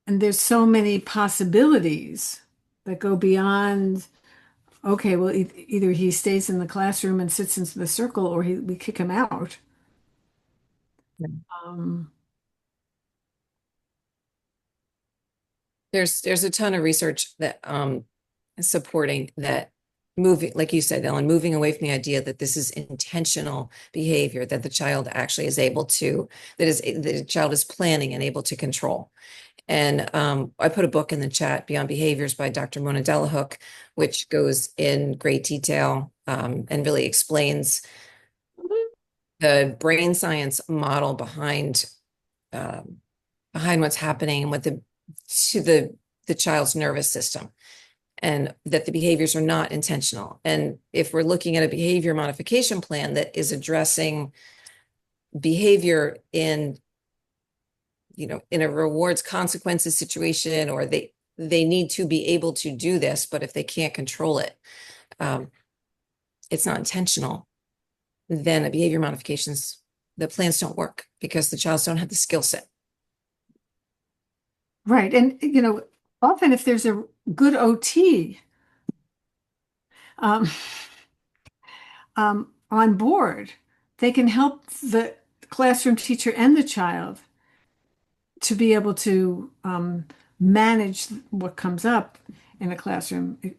And there's so many possibilities that go beyond, okay, well, either he stays in the classroom and sits into the circle or we kick him out. Um, There's a ton of research that is supporting that moving, like you said, Ellen, moving away from the idea that this is intentional behavior, that the child actually is able to, the child is planning and able to control. And I put a book in the chat, Beyond Behaviors by Dr. Mona Delahook, which goes in great detail and really explains the brain science model um, behind what's happening and what to the child's nervous system, and that the behaviors are not intentional. And if we're looking at a behavior modification plan that is addressing behavior in in a rewards consequences situation, or they need to be able to do this, but if they can't control it, um, it's not intentional, then a behavior modifications, the plans don't work because the child don't have the skill set. right. And, often if there's a good OT um, on board, they can help the classroom teacher and the child to be able to manage what comes up in a classroom. It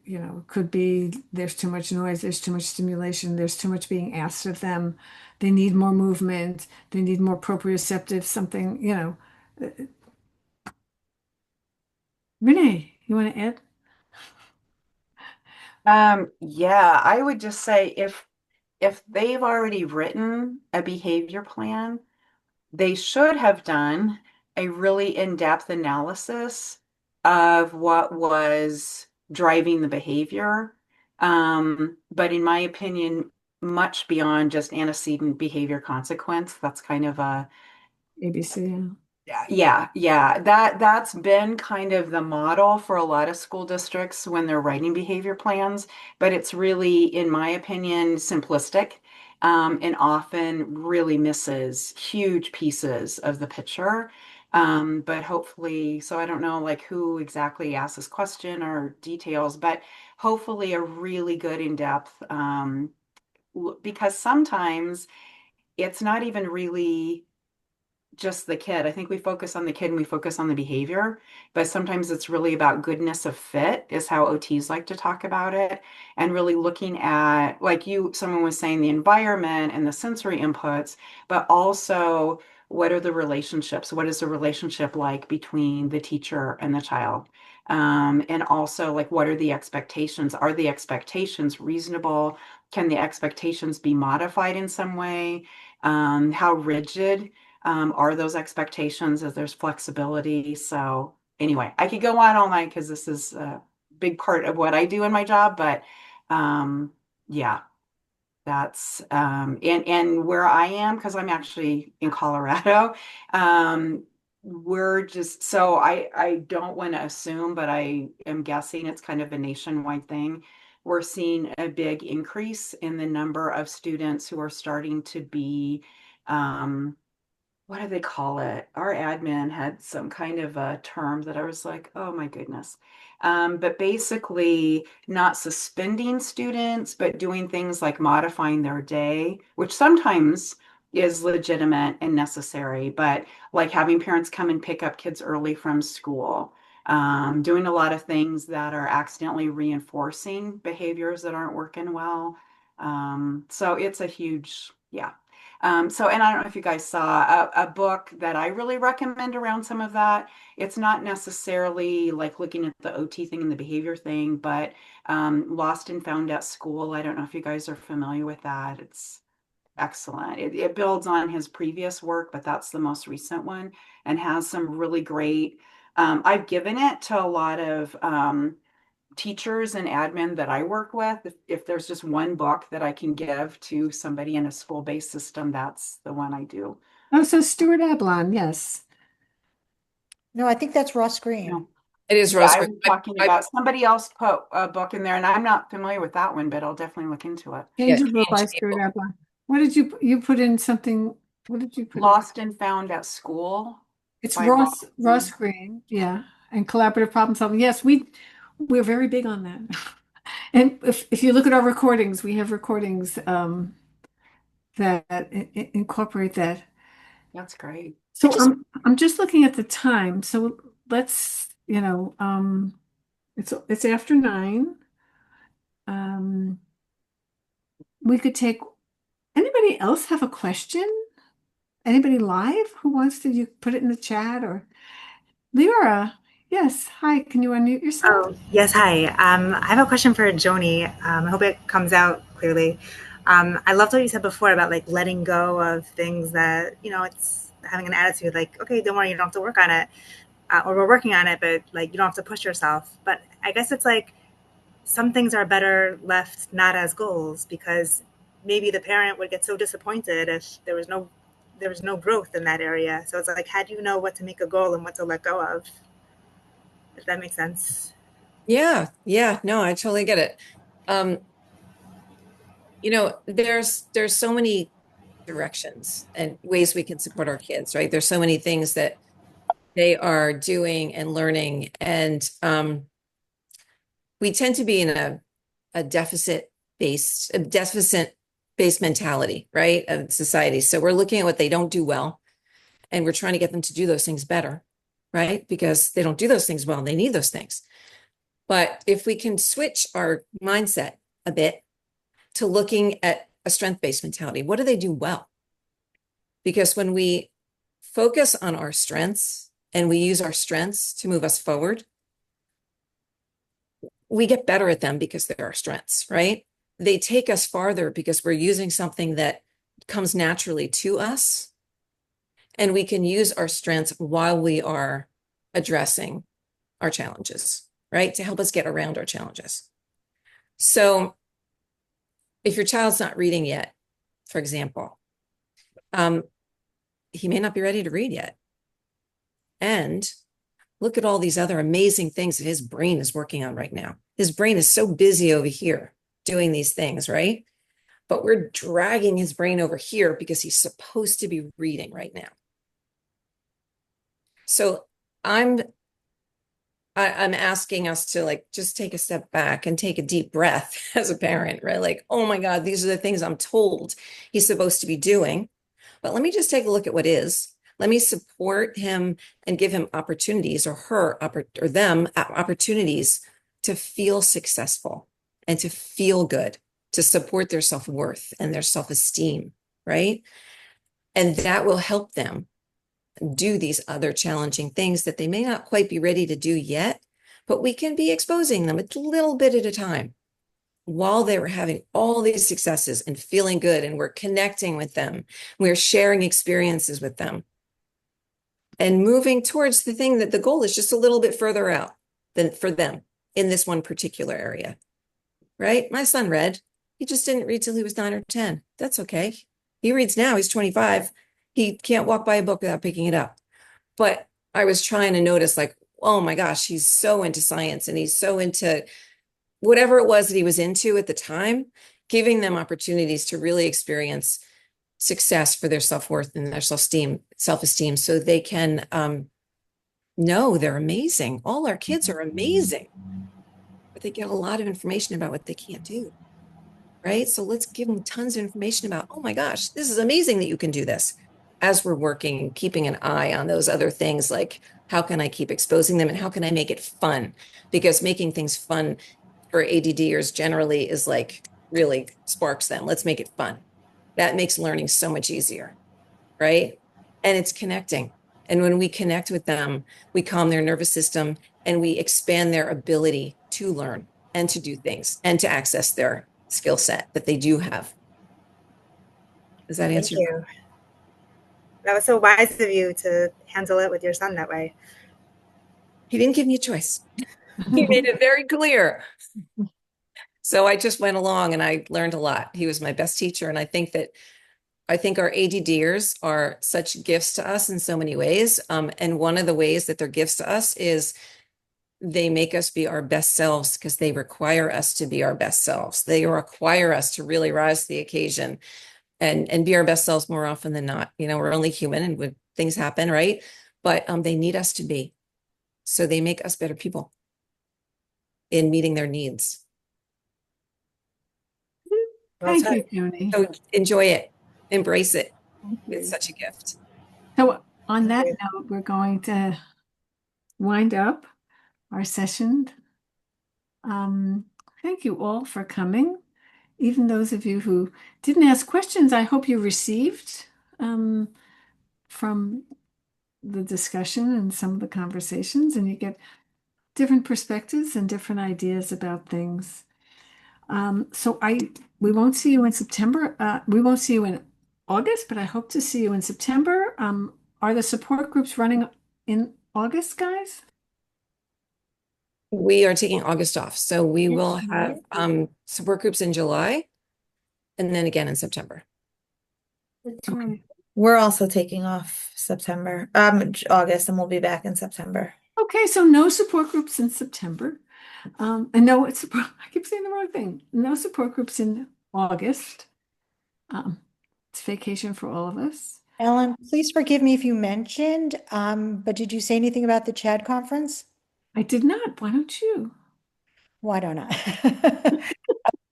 could be there's too much noise, there's too much stimulation, there's too much being asked of them. They need more movement, they need more proprioceptive, something. Renee, you want to add? Yeah, I would just say if they've already written a behavior plan, they should have done a really in-depth analysis of what was driving the behavior. But in my opinion, much beyond just antecedent behavior consequence. That's kind of a ABC, yeah. yeah. That's been kind of the model for a lot of school districts when they're writing behavior plans, but it's really, in my opinion, simplistic, and often really misses huge pieces of the picture. But hopefully, so I don't know like who exactly asked this question or details, but hopefully a really good in-depth, because sometimes it's not even really just the kid. I think we focus on the kid and we focus on the behavior, but sometimes it's really about goodness of fit, is how OTs like to talk about it. And really looking at, like someone was saying, the environment and the sensory inputs, but also what are the relationships? What is the relationship like between the teacher and the child? And also, like, what are the expectations? Are the expectations reasonable? Can the expectations be modified in some way? How rigid are those expectations, as there's flexibility? So anyway, I could go on all night because this is a big part of what I do in my job, but yeah, that's and where I am, because I'm actually in Colorado, we're just, so I don't want to assume, but I am guessing it's kind of a nationwide thing. We're seeing a big increase in the number of students who are starting to be what do they call it? Our admin had some kind of a term that I was like, oh my goodness. But basically, not suspending students, but doing things like modifying their day, which sometimes is legitimate and necessary, but like having parents come and pick up kids early from school, doing a lot of things that are accidentally reinforcing behaviors that aren't working well. So it's a huge, yeah. So, and I don't know if you guys saw a book that I really recommend around some of that. It's not necessarily like looking at the OT thing and the behavior thing, but Lost and Found at School. I don't know if you guys are familiar with that. It's excellent. It builds on his previous work, but that's the most recent one and has some really great. I've given it to a lot of teachers and admin that I work with. If there's just one book that I can give to somebody in a school-based system, that's the one I do. Oh, so Stuart Ablon, yes. No, I think that's Ross Green. No. It is Yeah, Rose I Green. was talking I, about somebody else put a book in there, and I'm not familiar with that one, but I'll definitely look into it. yeah, Changeable by Stuart changeable. Ablon. What did you put in something? What did you put in? Lost and Found at School It's by Ross Ross Green. Green, yeah, and collaborative problem solving. Yes, we're very big on that. And if you look at our recordings, we have recordings that incorporate that. That's great. I So just, I'm just looking at the time. So let's, it's after 9. Um, we could take, anybody else have a question? Anybody live who wants to, you put it in the chat, or Lyra? Yes. Hi, can you unmute yourself? Oh, yes, hi. I have a question for Joni. I hope it comes out clearly. I loved what you said before about like letting go of things that, it's having an attitude like, okay, don't worry, you don't have to work on it. Or we're working on it, but like you don't have to push yourself. But I guess it's like some things are better left not as goals because maybe the parent would get so disappointed if there was no growth in that area. So it's like, how do you know what to make a goal and what to let go of? If that makes sense. yeah, no, I totally get it. Um, there's so many directions and ways we can support our kids, right? There's so many things that they are doing and learning. And we tend to be in a deficit based mentality, right? Of society. So we're looking at what they don't do well and we're trying to get them to do those things better, right? Because they don't do those things well and they need those things. But if we can switch our mindset a bit to looking at a strength-based mentality, what do they do well? Because when we focus on our strengths and we use our strengths to move us forward, we get better at them because they're our strengths, right? they take us farther because we're using something that comes naturally to us, and we can use our strengths while we are addressing our challenges, right? To help us get around our challenges. So if your child's not reading yet, for example, he may not be ready to read yet. And look at all these other amazing things that his brain is working on right now. His brain is so busy over here doing these things, right? But we're dragging his brain over here because he's supposed to be reading right now. So I'm asking us to like just take a step back and take a deep breath as a parent, right? Like, oh my God, these are the things I'm told he's supposed to be doing. But let me just take a look at what is. Let me support him and give him opportunities, or her or them opportunities to feel successful and to feel good, to support their self-worth and their self-esteem, right? And that will help them do these other challenging things that they may not quite be ready to do yet, but we can be exposing them a little bit at a time while they were having all these successes and feeling good, and we're connecting with them. We're sharing experiences with them and moving towards the thing that the goal is just a little bit further out than for them in this one particular area, right? My son read. He just didn't read till he was 9 or 10. That's okay. He reads now. He's 25. He can't walk by a book without picking it up. But I was trying to notice, like, oh my gosh, he's so into science and he's so into whatever it was that he was into at the time, giving them opportunities to really experience success for their self-worth and their self-esteem, so they can know they're amazing. All our kids are amazing, but they get a lot of information about what they can't do, right? So let's give them tons of information about, oh my gosh, this is amazing that you can do this, as we're working, keeping an eye on those other things, like how can I keep exposing them and how can I make it fun? Because making things fun for ADDers generally is like really sparks them. Let's make it fun. That makes learning so much easier, right? And it's connecting. And when we connect with them, we calm their nervous system and we expand their ability to learn and to do things and to access their skill set that they do have. Does that Thank answer? you. That was so wise of you to handle it with your son that way. He didn't give me a choice. He made it very clear. So I just went along and I learned a lot. He was my best teacher. And I think our ADDers are such gifts to us in so many ways. And one of the ways that they're gifts to us is they make us be our best selves because they require us to be our best selves. They require us to really rise to the occasion and be our best selves more often than not. You know, we're only human and when things happen, right? But they need us to be. So they make us better people in meeting their needs. Well Thank said. you, Joni. So enjoy it, embrace it. It's such a gift. So on that note, we're going to wind up our session. Thank you all for coming. Even those of you who didn't ask questions, I hope you received from the discussion and some of the conversations, and you get different perspectives and different ideas about things. So we won't see you in September. We won't see you in August, but I hope to see you in September. Are the support groups running in August, guys? We are taking August off. So we will have support groups in July and then again in September. That's right. We're also taking off August, and we'll be back in September. Okay, so no support groups in September. And no, I keep saying the wrong thing. No support groups in August. It's vacation for all of us. Ellen, please forgive me if you mentioned, but did you say anything about the CHADD conference? I did not. Why don't you? Why don't I?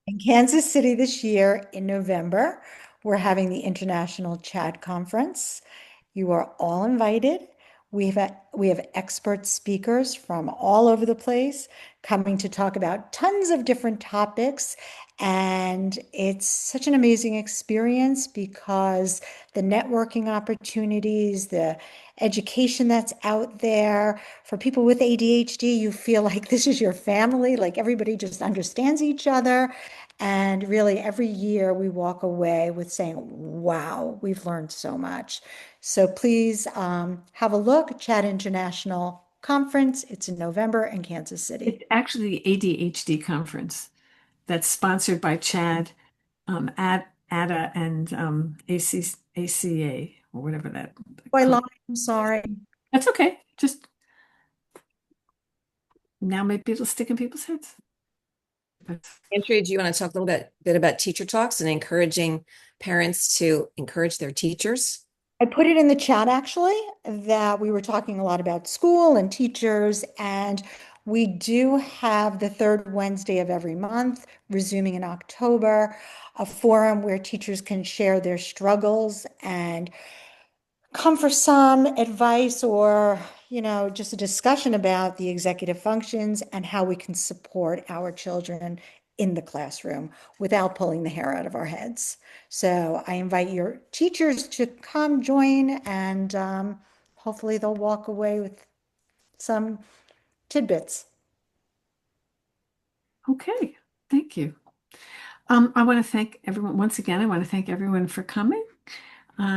In Kansas City this year in November, we're having the International CHADD Conference. You are all invited. We have expert speakers from all over the place coming to talk about tons of different topics. And it's such an amazing experience because the networking opportunities, the education that's out there for people with ADHD, you feel like this is your family, like everybody just understands each other. And really, every year we walk away with saying, wow, we've learned so much. So please have a look, CHADD International Conference. It's in November in Kansas City. It's actually the ADHD conference that's sponsored by CHADD, ADA, and ACA, or whatever that. Oh, I lied. I'm sorry. That's okay. Just now, maybe it'll stick in people's heads. That's Andrea, do you want to talk a little bit about teacher talks and encouraging parents to encourage their teachers? I put it in the chat actually that we were talking a lot about school and teachers, and we do have the third Wednesday of every month, resuming in October, a forum where teachers can share their struggles and come for some advice or, just a discussion about the executive functions and how we can support our children in the classroom without pulling the hair out of our heads. So I invite your teachers to come join, and hopefully they'll walk away with some tidbits. okay. Thank you. I want to thank everyone once again. I want to thank everyone for coming.